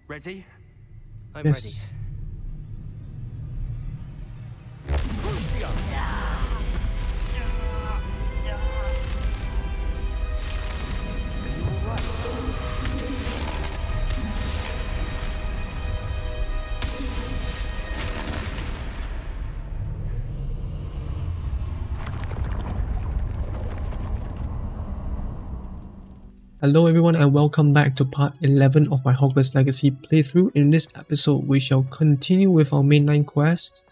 Ready? I'm Yes. ready. Crucio! Are you all right? Hello everyone and welcome back to part 11 of my Hogwarts Legacy playthrough. In this episode, we shall continue with our mainline quest.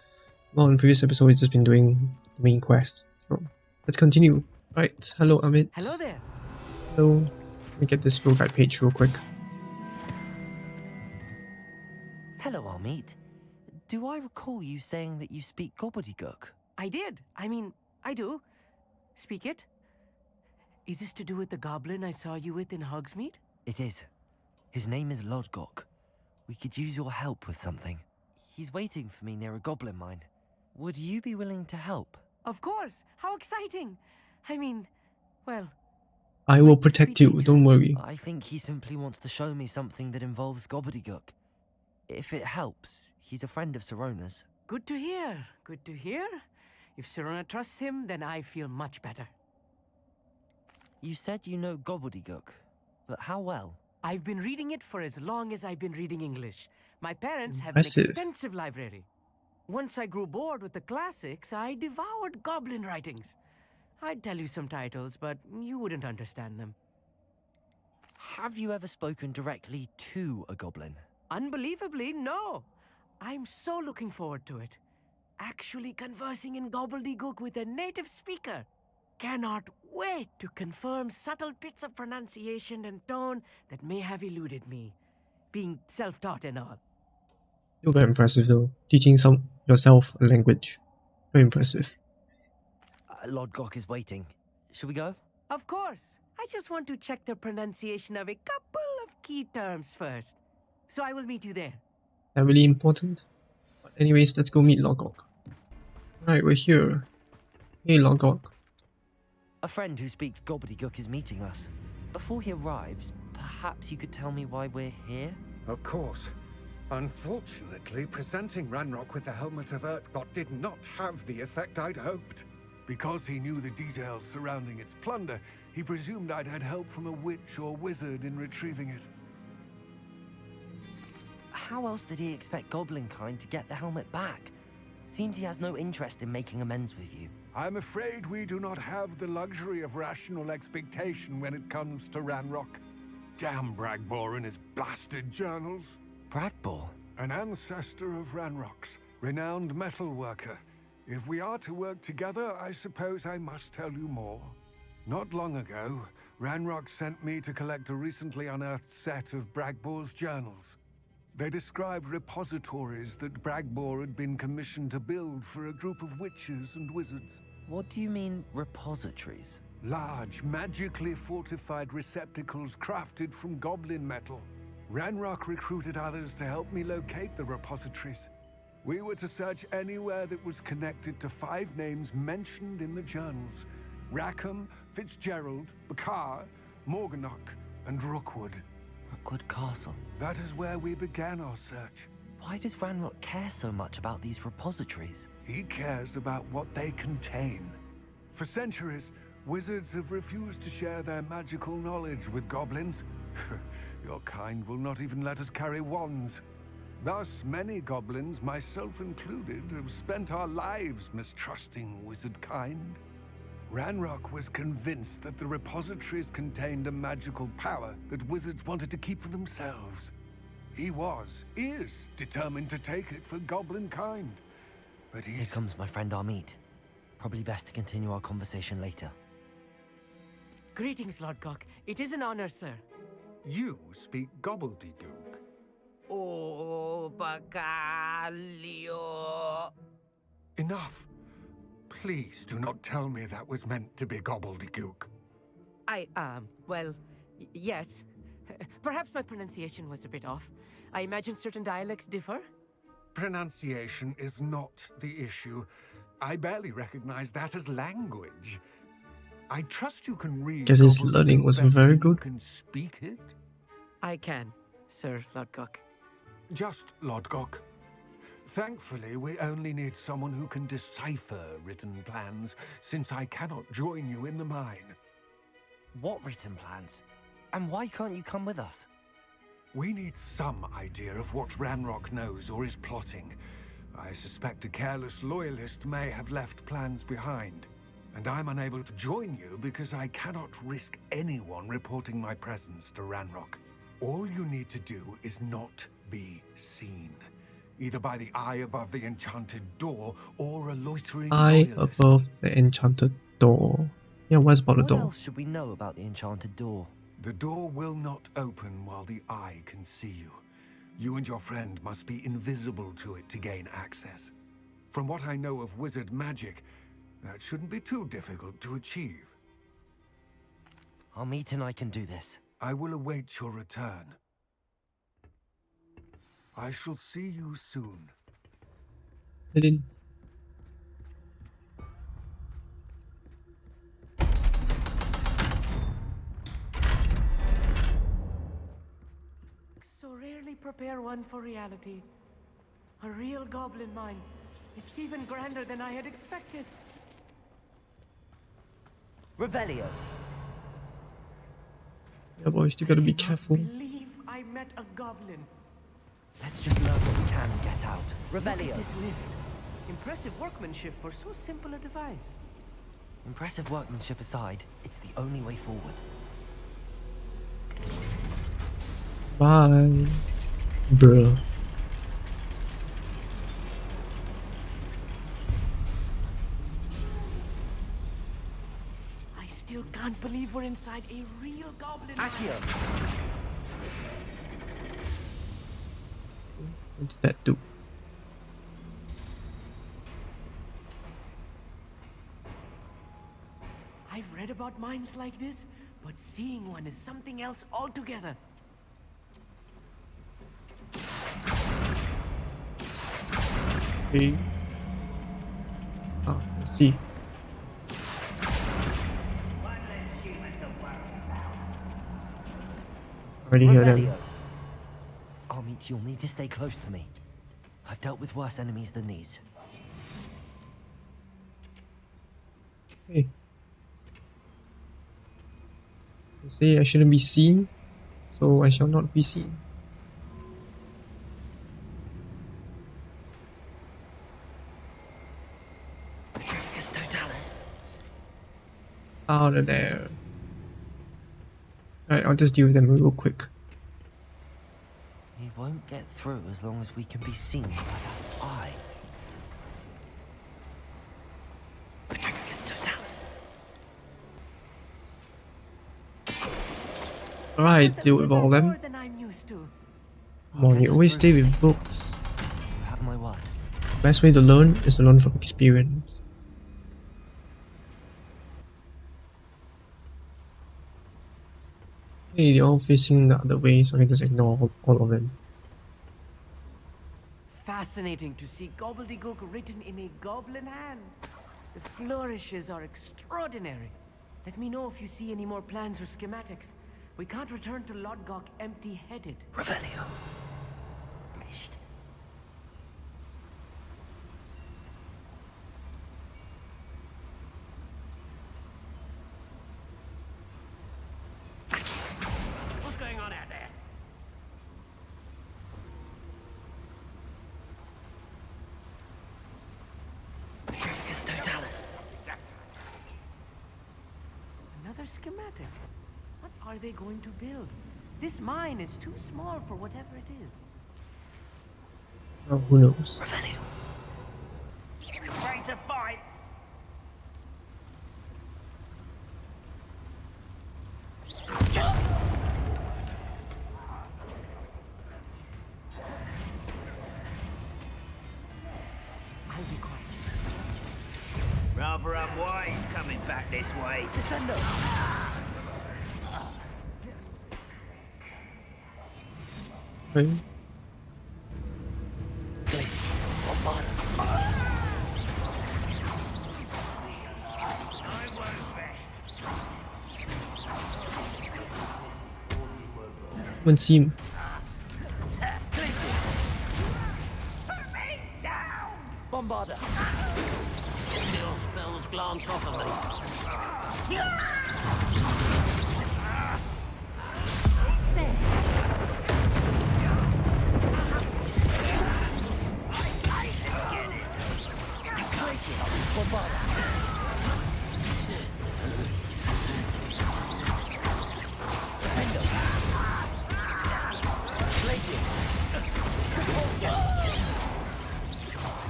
Well, in previous episode, we've just been doing the main quest. So, let's continue. Right, hello Amit. Hello there. Hello. Let me get this field guide page real quick. Hello, Amit. Do I recall you saying that you speak gobbledygook? I did. I do. Speak it. Is this to do with the goblin I saw you with in Hogsmeade? It is. His name is Lodgok. We could use your help with something. He's waiting for me near a goblin mine. Would you be willing to help? Of course. How exciting. Well, I will might this protect be you, don't dangerous? worry. I think he simply wants to show me something that involves gobbledygook. If it helps, he's a friend of Sirona's. Good to hear. Good to hear. If Sirona trusts him, then I feel much better. You said you know gobbledygook, but how well? I've been reading it for as long as I've been reading English. My parents have Impressive. an extensive library. Once I grew bored with the classics, I devoured goblin writings. I'd tell you some titles, but you wouldn't understand them. Have you ever spoken directly to a goblin? Unbelievably, no. I'm so looking forward to it. Actually conversing in gobbledygook with a native speaker. Cannot wait to confirm subtle bits of pronunciation and tone that may have eluded me, being self-taught and all. You're very impressive though. Teaching yourself a language. Very impressive. Lodgok is waiting. Should we go? Of course. I just want to check the pronunciation of a couple of key terms first. So I will meet you there. That really important? But anyways, let's go meet Lodgok. Right, we're here. Hey Lodgok. A friend who speaks gobbledygook is meeting us. Before he arrives, perhaps you could tell me why we're here? Of course. Unfortunately, presenting Ranrock with the Helmet of Urtkot did not have the effect I'd hoped. Because he knew the details surrounding its plunder, he presumed I'd had help from a witch or wizard in retrieving it. How else did he expect Goblinkind to get the helmet back? Seems he has no interest in making amends with you. I'm afraid we do not have the luxury of rational expectation when it comes to Ranrock. Damn Bragbor and his blasted journals. Bragbor? An ancestor of Ranrock's, renowned metalworker. If we are to work together, I suppose I must tell you more. Not long ago, Ranrock sent me to collect a recently unearthed set of Bragbor's journals. They described repositories that Bragbor had been commissioned to build for a group of witches and wizards. What do you mean, repositories? Large, magically fortified receptacles crafted from goblin metal. Ranrock recruited others to help me locate the repositories. We were to search anywhere that was connected to 5 names mentioned in the journals. Rackham, Fitzgerald, Bakar, Morganach, and Rookwood. Rookwood Castle. That is where we began our search. Why does Ranrock care so much about these repositories? He cares about what they contain. For centuries, wizards have refused to share their magical knowledge with goblins. Your kind will not even let us carry wands. Thus, many goblins, myself included, have spent our lives mistrusting wizard kind. Ranrock was convinced that the repositories contained a magical power that wizards wanted to keep for themselves. He is determined to take it for goblin kind. But Here comes my friend Amit. Probably best to continue our conversation later. Greetings, Lodgok. It is an honor, sir. You speak gobbledygook. Oh, Bacalio. Enough. Please do not tell me that was meant to be gobbledygook. Yes. Perhaps my pronunciation was a bit off. I imagine certain dialects differ. Pronunciation is not the issue. I barely recognize that as language. I trust you can read. Guess his gobbledygook learning was better very than you good. can speak it. I can, Sir Lodgok. Just Lodgok. Thankfully, we only need someone who can decipher written plans, since I cannot join you in the mine. What written plans? And why can't you come with us? We need some idea of what Ranrock knows or is plotting. I suspect a careless loyalist may have left plans behind. And I'm unable to join you because I cannot risk anyone reporting my presence to Ranrock. All you need to do is not be seen. Either by the eye above the enchanted door or a loitering Eye loyalist. above the enchanted door. Yeah, what's about the What door? else should we know about the enchanted door? The door will not open while the eye can see you. You and your friend must be invisible to it to gain access. From what I know of wizard magic, that shouldn't be too difficult to achieve. Our meet and I can do this. I will await your return. I shall see you soon. Head in. So rarely prepare one for reality. A real goblin mine. It's even grander than I had expected. Revelio. Yeah, boys, you gotta be I cannot careful. believe I met a goblin. Let's just learn what we can and get out. Look at Revelio. this lift. Impressive workmanship for so simple a device. Impressive workmanship aside, it's the only way forward. Bye. Bruh. I still can't believe we're inside a real goblin mine. Accio. What did that do? I've read about mines like this, but seeing one is something else altogether. Okay. Ah, I see. Already hear them. Revelio. I'll meet you'll need to stay close to me. I've dealt with worse enemies than these. Hey. They say I shouldn't be seen, so I shall not be seen. Petrificus totalis. Out of there. Alright, I'll just deal with them real quick. He won't get through as long as we can be seen by that eye. Petrificus totalis. Alright, That's deal with all them. more than I'm used to. Come on, Get you us always through stay with safe. books. You have my word. Best way to learn is to learn from experience. Hey, they're all facing the other way, so I can just ignore all of them. Fascinating to see gobbledygook written in a goblin hand. The flourishes are extraordinary. Let me know if you see any more plans or schematics. We can't return to Lodgok empty-headed. Revelio. Blessed. What's going on out there? Petrificus totalis. Another schematic. What are they going to build? This mine is too small for whatever it is. Oh, who knows? Revelio. Ready to fight? I'll be quiet. Rather unwise coming back this way. Descendo. Okay. Glacier. Bombarda. I won't rest. Won't see him. Glacier. Bombarder. Still spells glance off of me.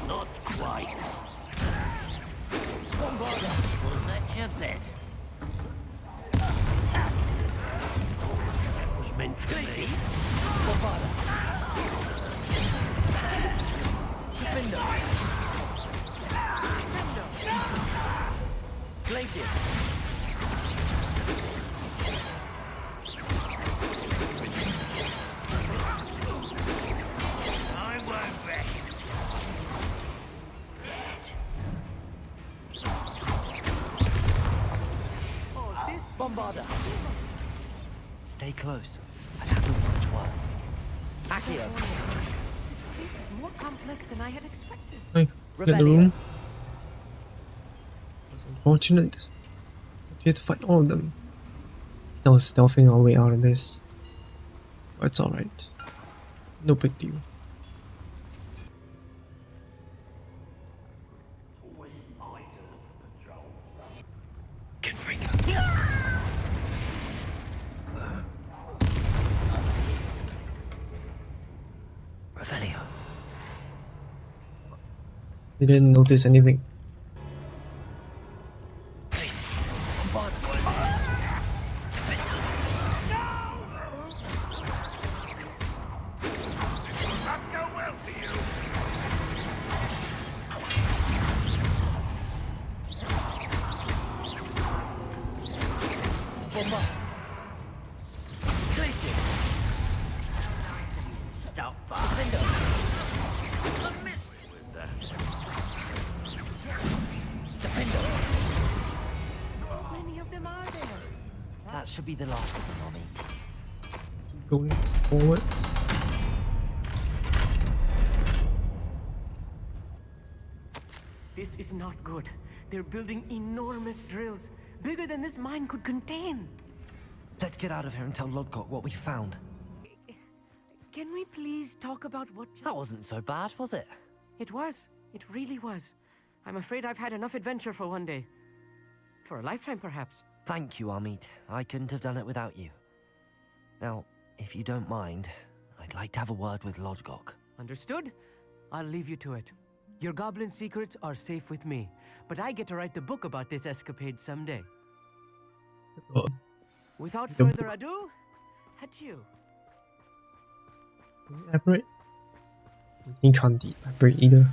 Not quite. Bombarder. Was that your best? That was meant for me. Bombarder. Defender. Glacius. I won't rest. Dead. Oh, this Bombarder. Stay close. I'd handle much worse. Accio. This place is more complex than I had expected. Hey, get the room. That's unfortunate. We have to fight all of them. Still stealthing our way out of this. But it's alright. No big deal. Revelio. You didn't notice anything. Stop Many of them are there. That should be the last of them, Mommy. Keep going forward. This is not good. They're building enormous drills, bigger than this mine could contain. Let's get out of here and tell Lodgok what we found. Can we please talk about what... That wasn't so bad, was it? It was. It really was. I'm afraid I've had enough adventure for one day. For a lifetime, perhaps. Thank you, Amit. I couldn't have done it without you. Now, if you don't mind, I'd like to have a word with Lodgok. Understood? I'll leave you to it. Your goblin secrets are safe with me, but I get to write the book about this escapade someday. Oh, Without The further book. ado, adieu. elaborate? You can't elaborate either.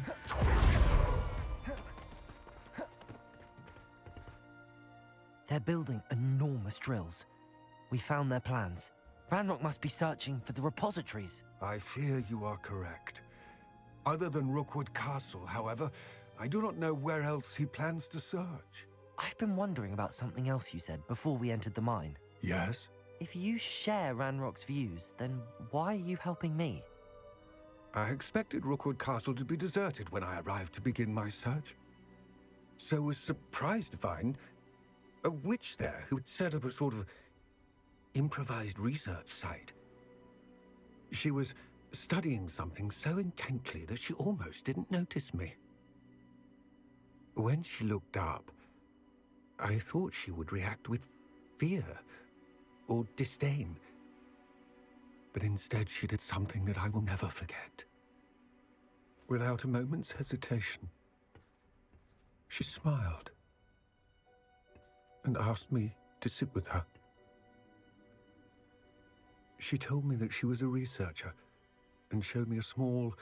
They're building enormous drills. We found their plans. Ranrock must be searching for the repositories. I fear you are correct. Other than Rookwood Castle, however, I do not know where else he plans to search. I've been wondering about something else you said before we entered the mine. Yes? If you share Ranrock's views, then why are you helping me? I expected Rookwood Castle to be deserted when I arrived to begin my search. So was surprised to find a witch there who had set up a sort of improvised research site. She was studying something so intently that she almost didn't notice me. When she looked up, I thought she would react with fear or disdain. But instead she did something that I will never forget. Without a moment's hesitation, she smiled and asked me to sit with her. She told me that she was a researcher and showed me a small,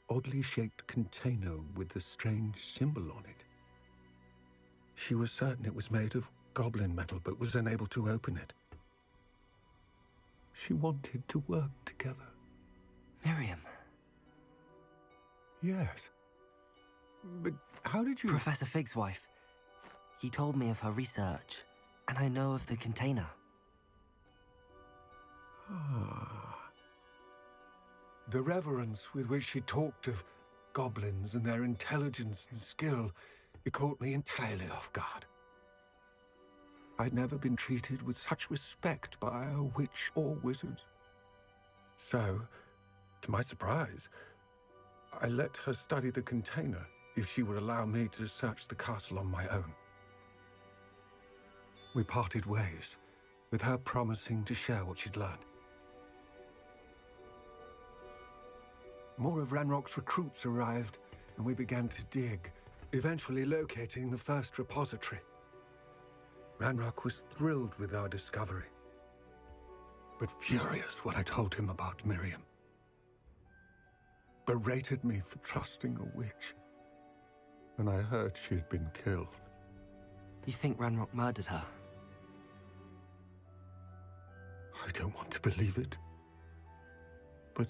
oddly shaped container with a strange symbol on it. She was certain it was made of goblin metal, but was unable to open it. She wanted to work together. Miriam. Yes. But how did you... Professor Fig's wife. He told me of her research, and I know of the container. Ah. The reverence with which she talked of Goblins and their intelligence and skill, it caught me entirely off guard. I'd never been treated with such respect by a witch or wizard. So, to my surprise, I let her study the container if she would allow me to search the castle on my own. We parted ways, with her promising to share what she'd learned. More of Ranrock's recruits arrived, and we began to dig, eventually locating the first repository. Ranrock was thrilled with our discovery, but furious when I told him about Miriam. Berated me for trusting a witch, and I heard she'd been killed. You think Ranrock murdered her? I don't want to believe it, but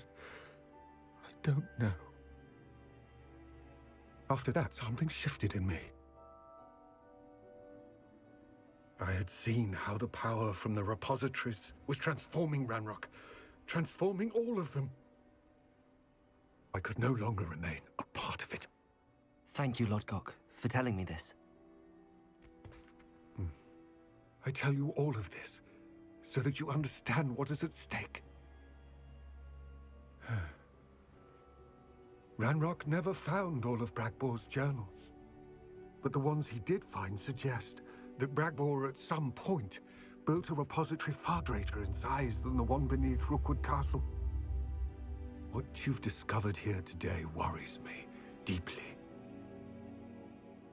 I don't know. After that, something shifted in me. I had seen how the power from the repositories was transforming Ranrock, transforming all of them. I could no longer remain a part of it. Thank you, Lodgok, for telling me this. I tell you all of this so that you understand what is at stake. Ranrock never found all of Bragbor's journals, but the ones he did find suggest that Bragbor at some point built a repository far greater in size than the one beneath Rookwood Castle. What you've discovered here today worries me deeply.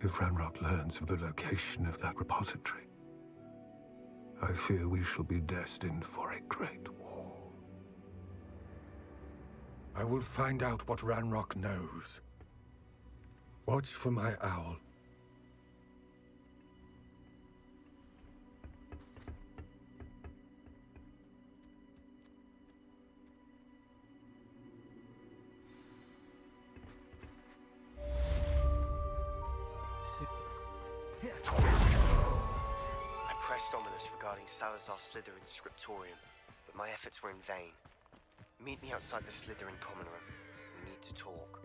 If Ranrock learns of the location of that repository, I fear we shall be destined for a great war. I will find out what Ranrock knows. Watch for my owl. I pressed Ominous regarding Salazar Slytherin's scriptorium, but my efforts were in vain. Meet me outside the Slytherin common room. We need to talk.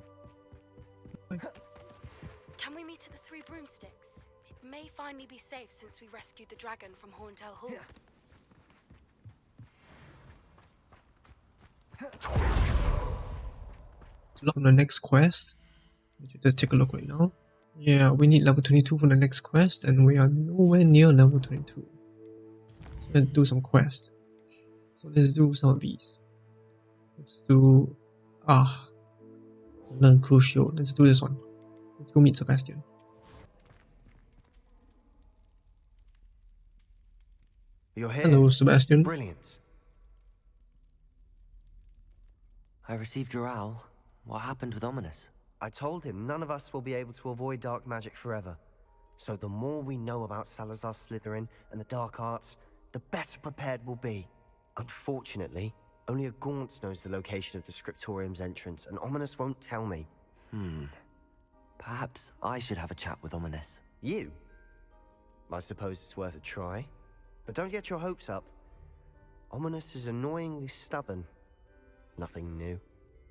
Can we meet at the Three Broomsticks? It may finally be safe since we rescued the dragon from Horntail Hall. To look on the next quest, which just take a look right now. Yeah, we need level 22 for the next quest, and we are nowhere near level 22. So let's do some quests. So let's do some of these. Let's do learn Crucio. Let's do this one. Let's go meet Sebastian. You're here. Hello, Sebastian. Brilliant. I received your owl. What happened with Ominous? I told him none of us will be able to avoid dark magic forever. So the more we know about Salazar Slytherin and the dark arts, the better prepared we'll be. Unfortunately, only a Gaunt knows the location of the scriptorium's entrance, and Ominous won't tell me. Perhaps I should have a chat with Ominous. You? I suppose it's worth a try. But don't get your hopes up. Ominous is annoyingly stubborn. Nothing new.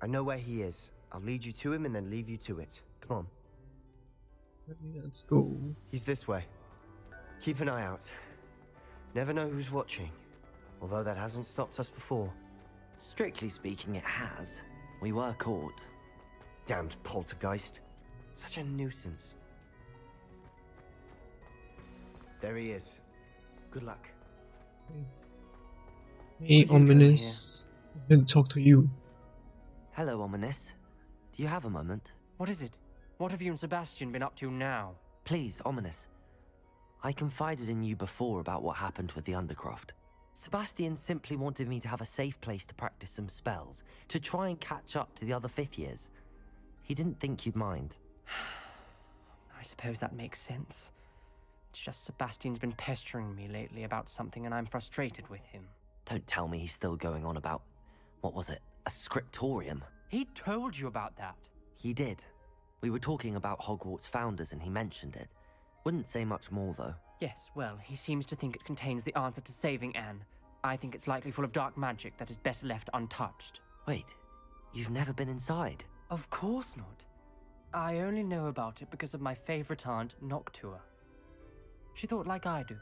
I know where he is. I'll lead you to him and then leave you to it. Come on. Let's go. He's this way. Keep an eye out. Never know who's watching. Although that hasn't stopped us before. Strictly speaking, it has. We were caught. Damned poltergeist. Such a nuisance. There he is. Good luck. Hey, What are you doing Ominous. I'm here to talk to you. Hello, Ominous. Do you have a moment? What is it? What have you and Sebastian been up to now? Please, Ominous. I confided in you before about what happened with the Undercroft. Sebastian simply wanted me to have a safe place to practice some spells, to try and catch up to the other fifth years. He didn't think you'd mind. I suppose that makes sense. It's just Sebastian's been pestering me lately about something and I'm frustrated with him. Don't tell me he's still going on about, what was it, a scriptorium? He told you about that. He did. We were talking about Hogwarts founders and he mentioned it. Wouldn't say much more though. Yes, well, he seems to think it contains the answer to saving Anne. I think it's likely full of dark magic that is better left untouched. Wait, you've never been inside? Of course not. I only know about it because of my favorite aunt, Noctua. She thought like I do.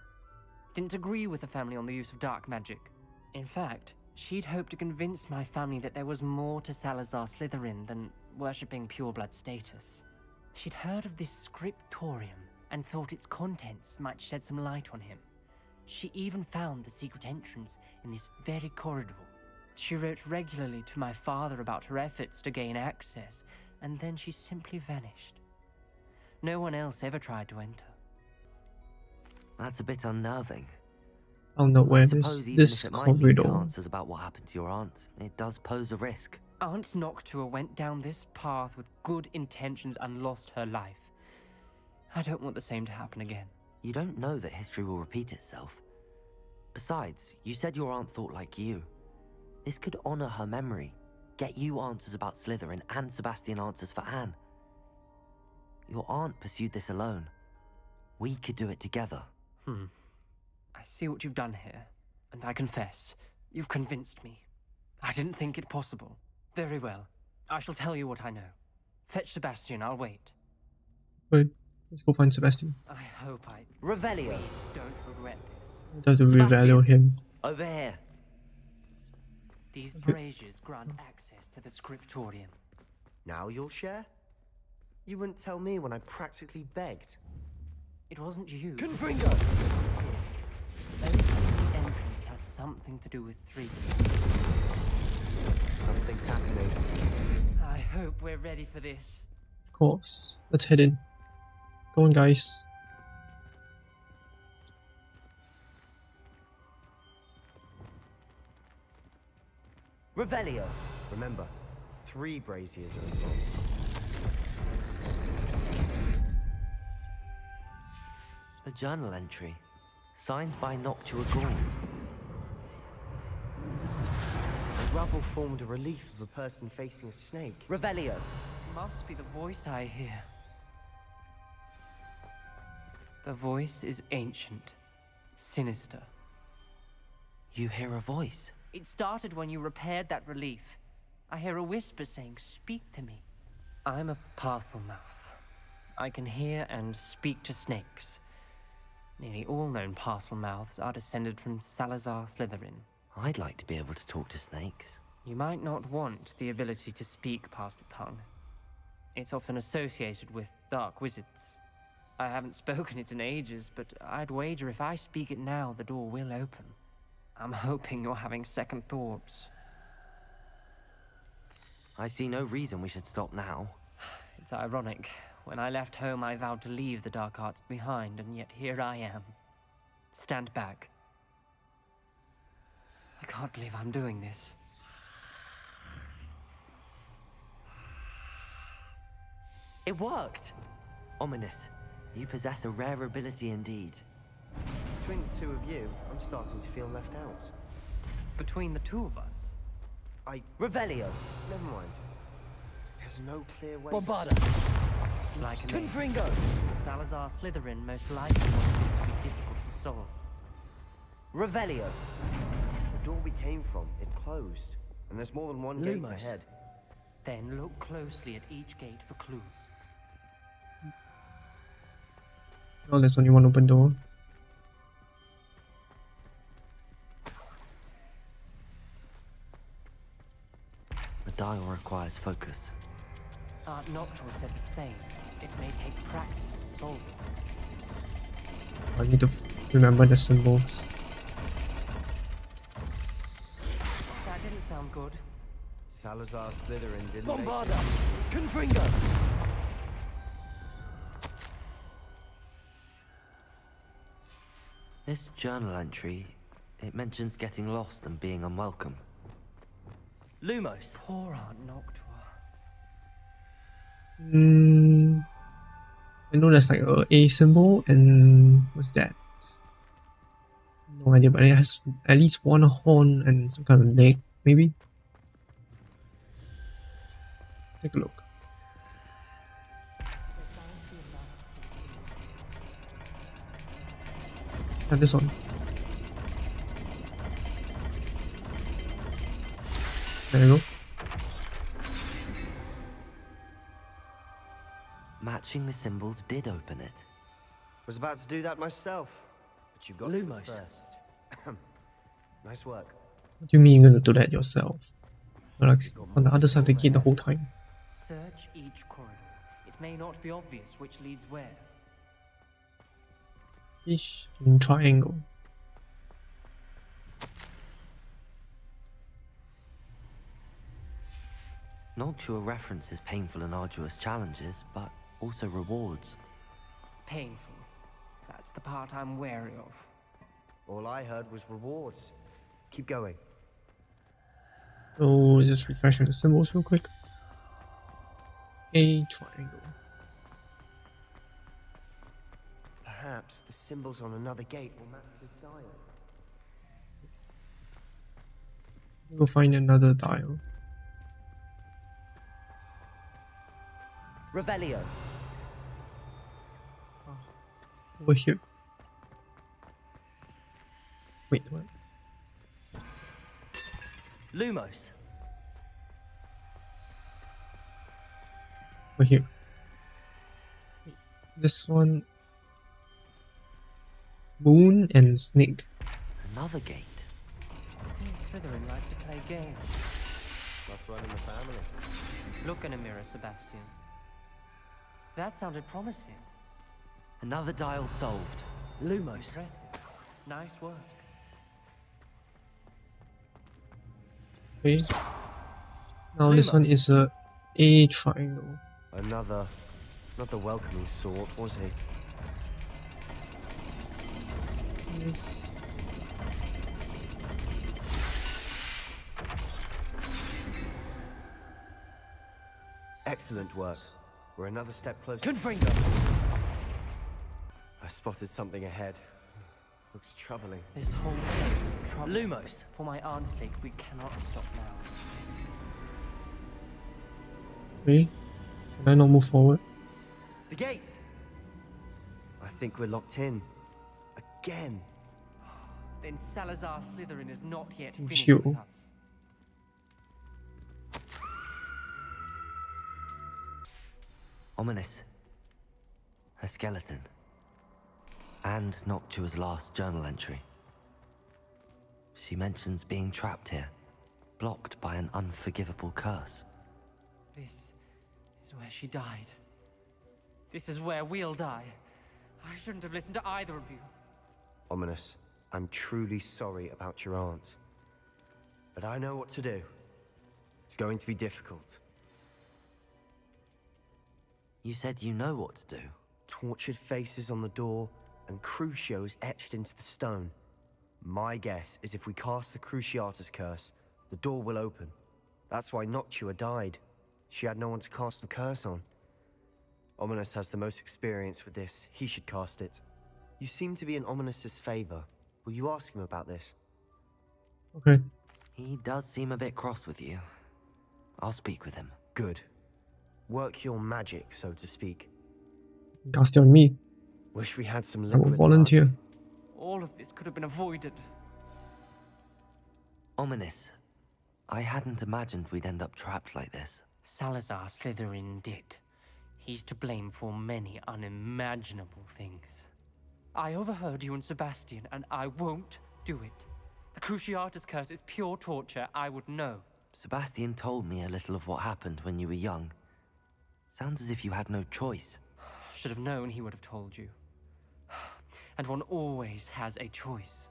Didn't agree with the family on the use of dark magic. In fact, she'd hoped to convince my family that there was more to Salazar Slytherin than worshipping pureblood status. She'd heard of this scriptorium and thought its contents might shed some light on him. She even found the secret entrance in this very corridor. She wrote regularly to my father about her efforts to gain access, and then she simply vanished. No one else ever tried to enter. That's a bit unnerving. I don't know I where suppose even this if it might lead to corridor. answers about what happened to your aunt, it does pose a risk. Aunt Noctua went down this path with good intentions and lost her life. I don't want the same to happen again. You don't know that history will repeat itself. Besides, you said your aunt thought like you. This could honor her memory, get you answers about Slytherin and Sebastian answers for Anne. Your aunt pursued this alone. We could do it together. I see what you've done here, and I confess, you've convinced me. I didn't think it possible. Very well. I shall tell you what I know. Fetch Sebastian, I'll wait. Wait, let's go find Sebastian. I hope I Revelio. don't regret this. I have to revalue him. Over here. These braziers grant access to the scriptorium. Now you'll share? You wouldn't tell me when I practically begged. It wasn't you. Confringo! Opening the entrance has something to do with 3. Something's happening. I hope we're ready for this. Of course. Let's head in. Go on, guys. Revelio. Remember, 3 braziers are involved. A journal entry, signed by Noctua Gould. The rubble formed a relief of a person facing a snake. Revelio. Must be the voice I hear. The voice is ancient, sinister. You hear a voice. It started when you repaired that relief. I hear a whisper saying, "Speak to me." I'm a Parselmouth. I can hear and speak to snakes. Nearly all known Parselmouths are descended from Salazar Slytherin. I'd like to be able to talk to snakes. You might not want the ability to speak past the tongue. It's often associated with dark wizards. I haven't spoken it in ages, but I'd wager if I speak it now, the door will open. I'm hoping you're having second thoughts. I see no reason we should stop now. It's ironic. When I left home, I vowed to leave the dark arts behind, and yet here I am. Stand back. I can't believe I'm doing this. It worked! Ominous. You possess a rare ability indeed. Between the 2 of you, I'm starting to feel left out. Between the 2 of us, Revelio! Never mind. There's no clear way. Bombarda! like me, Confringo! Salazar Slytherin most likely wanted this to be difficult to solve. Revelio! The door we came from, it closed. And there's more than one gate Lumos. ahead. Then look closely at each gate for clues. Oh, there's only one open door. The dial requires focus. Aunt Noctua said the same. It may take practice to solve it. I need to remember the symbols. That didn't sound good. Salazar Slytherin didn't Bombarda! Confringo! This journal entry, it mentions getting lost and being unwelcome. Lumos! Poor Aunt Noctua. I know there's like a symbol and what's that? No idea, but it has at least one horn and some kind of leg, maybe? Take a look. And this one. There you go. Matching the symbols did open it. Was about to do that myself, but you got to it Lumos. first. Nice work. What do you mean you're gonna do that yourself? You're like on the other side of the gate the whole time. Search each corridor. It may not be obvious which leads where. Ish in triangle. Noctua references painful and arduous challenges, but also rewards. Painful. That's the part I'm wary of. All I heard was rewards. Keep going. So just refreshing the symbols real quick. A triangle. Perhaps the symbols on another gate will match the dial. Go find another dial. Revelio. Over here. Wait, what? Lumos. Over here. This one. Moon and Snake. Another gate. Seems Slytherin like to play games. Must run in the family. Look in a mirror, Sebastian. That sounded promising. Another dial solved. Lumos. Impressive. Nice work. Okay. Now this one is a triangle. Another, not the welcoming sort, was he? Yes. Excellent work. We're another step closer. Confringo. I spotted something ahead. Looks troubling. This whole place is trouble. Lumos. For my aunt's sake, we cannot stop now. Okay. Can I not move forward? The gate! I think we're locked in. Again. Then Salazar Slytherin is not yet finished Phew. with us. Ominous. A skeleton. And Noctua's last journal entry. She mentions being trapped here, blocked by an unforgivable curse. This is where she died. This is where we'll die. I shouldn't have listened to either of you. Ominous, I'm truly sorry about your aunt. But I know what to do. It's going to be difficult. You said you know what to do. Tortured faces on the door, and Crucios etched into the stone. My guess is if we cast the Cruciatus curse, the door will open. That's why Noctua died. She had no one to cast the curse on. Ominous has the most experience with this. He should cast it. You seem to be in Ominous's favor. Will you ask him about this? Okay. He does seem a bit cross with you. I'll speak with him. Good. Work your magic, so to speak. Cast it on me. Wish we had some I liquid will volunteer. All of this could have been avoided. Ominous. I hadn't imagined we'd end up trapped like this. Salazar Slytherin did. He's to blame for many unimaginable things. I overheard you and Sebastian, and I won't do it. The Cruciatus curse is pure torture, I would know. Sebastian told me a little of what happened when you were young. Sounds as if you had no choice. Should have known he would have told you. And one always has a choice.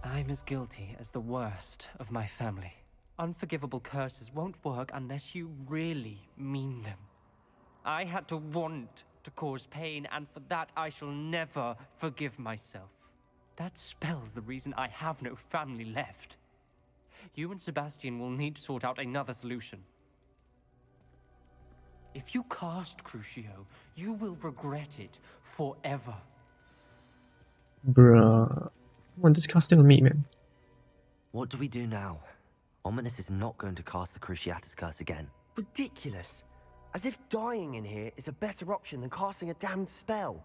I'm as guilty as the worst of my family. Unforgivable curses won't work unless you really mean them. I had to want to cause pain, and for that I shall never forgive myself. That spells the reason I have no family left. You and Sebastian will need to sort out another solution. If you cast Crucio, you will regret it forever. Bruh. Come on, just cast it on me, man. What do we do now? Ominous is not going to cast the Cruciatus curse again. Ridiculous. As if dying in here is a better option than casting a damned spell.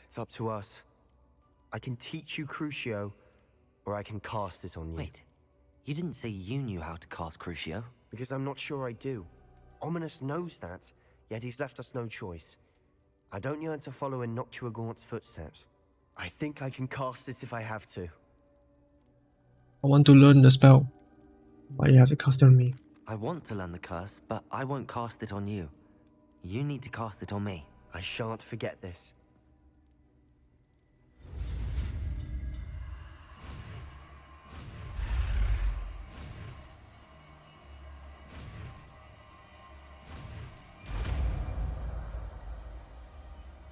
It's up to us. I can teach you Crucio, or I can cast it on you. Wait, you didn't say you knew how to cast Crucio? Because I'm not sure I do. Ominous knows that. yet he's left us no choice. I don't yearn to follow in Noctua Gaunt's footsteps. I think I can cast it if I have to. I want to learn the spell, but you have to cast it on me. I want to learn the curse, but I won't cast it on you. You need to cast it on me. I shan't forget this.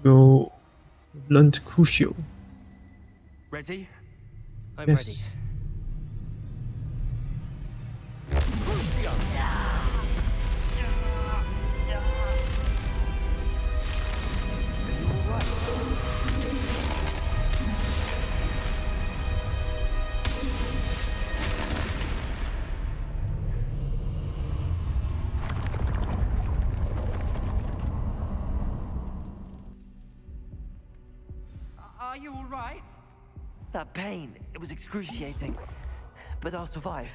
We'll learn Crucio. Ready? I'm Yes. Are you all right? That pain, it was excruciating. But I'll survive.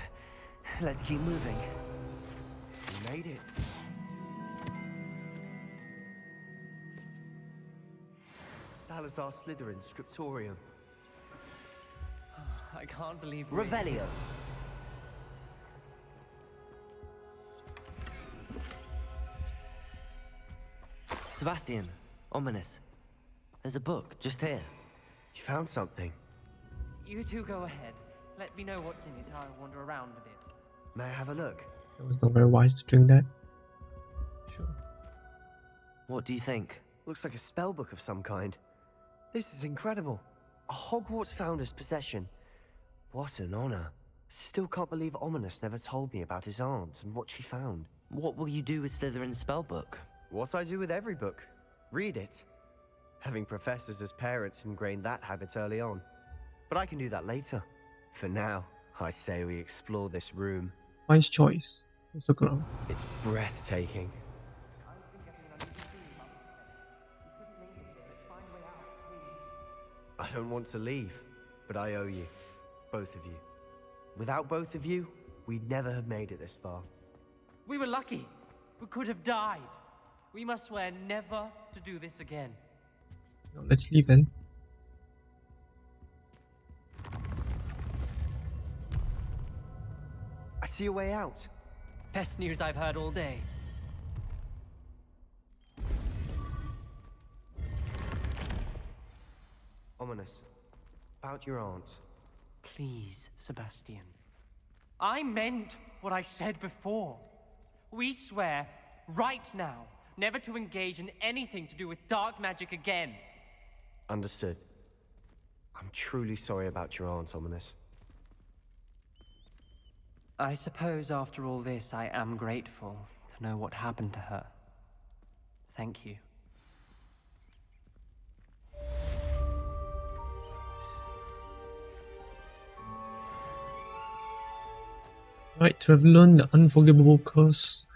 Let's keep moving. We made it. Salazar Slytherin Scriptorium. I can't believe Revelio. Sebastian, ominous. There's a book just here. You found something. You two go ahead. Let me know what's in it. I'll wander around a bit. May I have a look? It was not very wise to drink that. Sure. What do you think? Looks like a spell book of some kind. This is incredible. A Hogwarts founder's possession. What an honor. Still can't believe Ominous never told me about his aunt and what she found. What will you do with Slytherin's spellbook? What I do with every book. Read it. Having professors as parents ingrained that habit early on. But I can do that later. For now, I say we explore this room. Wise choice. Let's look around. It's breathtaking. I don't want to leave, but I owe you. Both of you. Without both of you, we'd never have made it this far. We were lucky. We could have died. We must swear never to do this again. Now, let's leave then. I see a way out. Best news I've heard all day. Ominous. About your aunt. Please, Sebastian. I meant what I said before. We swear, right now, never to engage in anything to do with dark magic again. Understood. I'm truly sorry about your aunt, Ominous. I suppose after all this, I am grateful to know what happened to her. Thank you. Right, to have learned the Unforgivable curse,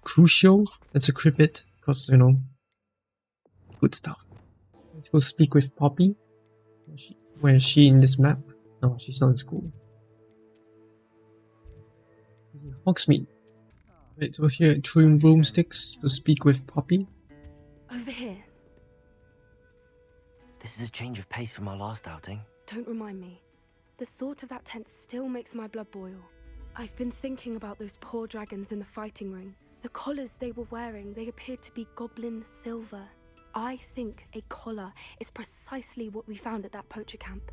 Crucio. Let's equip it, because, you know, good stuff. Let's go speak with Poppy. Where is she in this map? No, she's not in school. Hogsmeade. Right, over here, chewing broomsticks to speak with Poppy. Over here. This is a change of pace from our last outing. Don't remind me. The thought of that tent still makes my blood boil. I've been thinking about those poor dragons in the fighting ring. The collars they were wearing, they appeared to be goblin silver. I think a collar is precisely what we found at that poacher camp.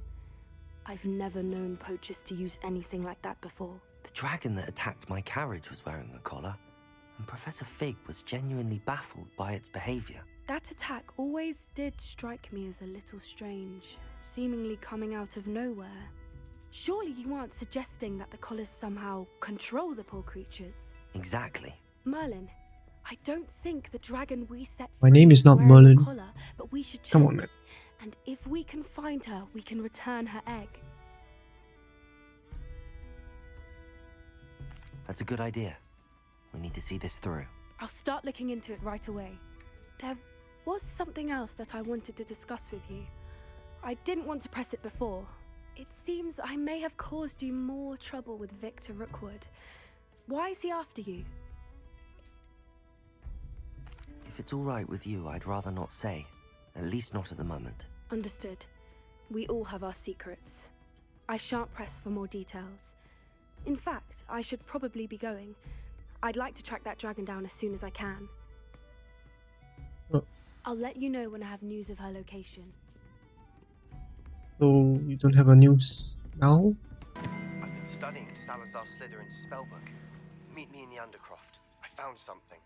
I've never known poachers to use anything like that before. The dragon that attacked my carriage was wearing a collar, and Professor Fig was genuinely baffled by its behavior. That attack always did strike me as a little strange, seemingly coming out of nowhere. Surely you aren't suggesting that the collars somehow control the poor creatures? Exactly. Merlin, I don't think the dragon we set My free name is not wears Merlin. a collar, but we should check. Come on, man. And if we can find her, we can return her egg. That's a good idea. We need to see this through. I'll start looking into it right away. There was something else that I wanted to discuss with you. I didn't want to press it before. It seems I may have caused you more trouble with Victor Rookwood. Why is he after you? If it's alright with you, I'd rather not say. At least not at the moment. Understood. We all have our secrets. I shan't press for more details. In fact, I should probably be going. I'd like to track that dragon down as soon as I can. Oh. I'll let you know when I have news of her location. So you don't have a news now? I've been studying Salazar Slytherin's spellbook. Meet me in the Undercroft. I found something.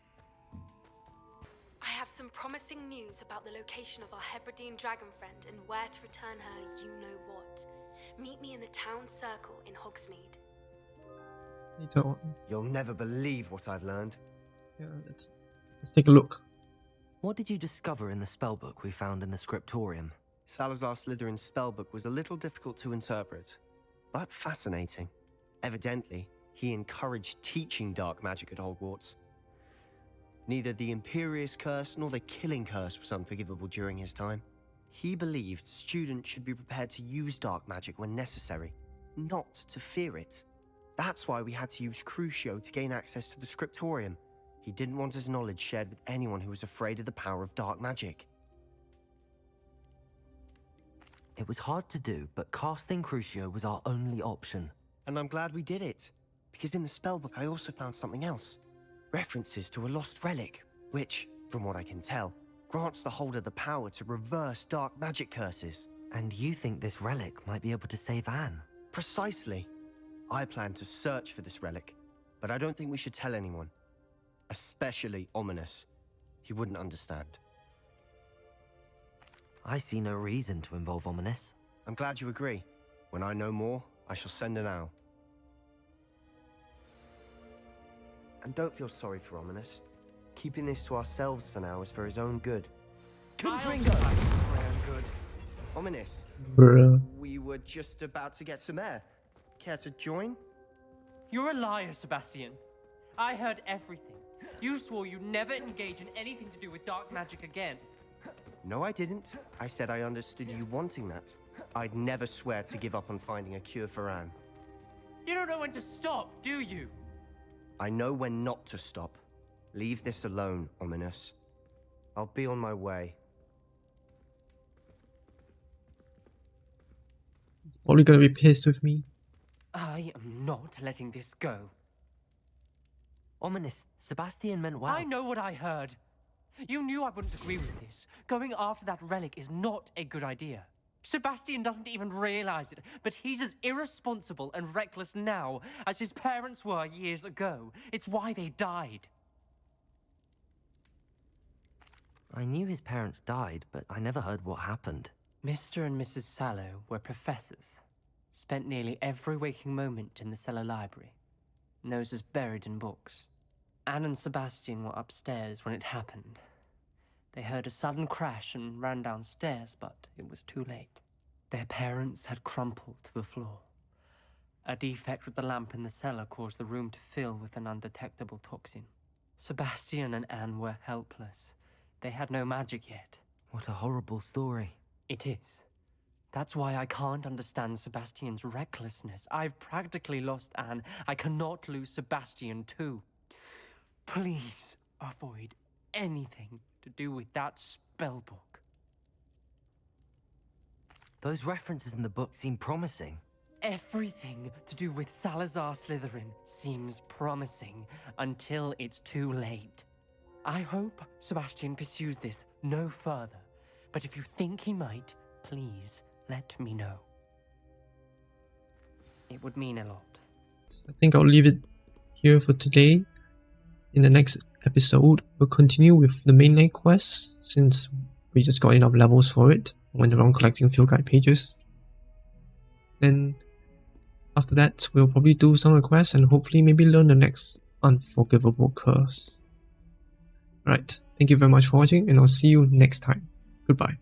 I have some promising news about the location of our Hebridean dragon friend and where to return her you-know-what. Meet me in the town circle in Hogsmeade. Later on. You'll never believe what I've learned. Yeah, let's take a look. What did you discover in the spellbook we found in the scriptorium? Salazar Slytherin's spellbook was a little difficult to interpret, but fascinating. Evidently, he encouraged teaching dark magic at Hogwarts. Neither the Imperius Curse nor the Killing Curse was unforgivable during his time. He believed students should be prepared to use dark magic when necessary, not to fear it. That's why we had to use Crucio to gain access to the scriptorium. He didn't want his knowledge shared with anyone who was afraid of the power of dark magic. It was hard to do, but casting Crucio was our only option. And I'm glad we did it, because in the spellbook I also found something else. References to a lost relic, which, from what I can tell, grants the holder the power to reverse dark magic curses. And you think this relic might be able to save Anne? Precisely. I plan to search for this relic, but I don't think we should tell anyone. Especially Ominous. He wouldn't understand. I see no reason to involve Ominous. I'm glad you agree. When I know more, I shall send an owl. And don't feel sorry for Ominous. Keeping this to ourselves for now is for his own good. Confringo! For my own good. Ominous, Bruh. we were just about to get some air. Care to join? You're a liar, Sebastian. I heard everything. You swore you'd never engage in anything to do with dark magic again. No, I didn't. I said I understood you wanting that. I'd never swear to give up on finding a cure for Anne. You don't know when to stop, do you? I know when not to stop. Leave this alone, Ominous. I'll be on my way. He's probably gonna be pissed with me. I am not letting this go. Ominous, Sebastian meant well. I know what I heard. You knew I wouldn't agree with this. Going after that relic is not a good idea. Sebastian doesn't even realize it, but he's as irresponsible and reckless now as his parents were years ago. It's why they died. I knew his parents died, but I never heard what happened. Mr. and Mrs. Sallow were professors. Spent nearly every waking moment in the cellar library. Noses buried in books. Anne and Sebastian were upstairs when it happened. They heard a sudden crash and ran downstairs, but it was too late. Their parents had crumpled to the floor. A defect with the lamp in the cellar caused the room to fill with an undetectable toxin. Sebastian and Anne were helpless. They had no magic yet. What a horrible story. It is. That's why I can't understand Sebastian's recklessness. I've practically lost Anne. I cannot lose Sebastian too. Please avoid anything to do with that spellbook. Those references in the book seem promising. Everything to do with Salazar Slytherin seems promising until it's too late. I hope Sebastian pursues this no further, but if you think he might, please let me know. It would mean a lot. I think I'll leave it here for today. In the next episode, we'll continue with the mainline quest, since we just got enough levels for it. Went around collecting field guide pages. Then after that, we'll probably do some requests and hopefully maybe learn the next Unforgivable curse. Alright, thank you very much for watching, and I'll see you next time. Goodbye.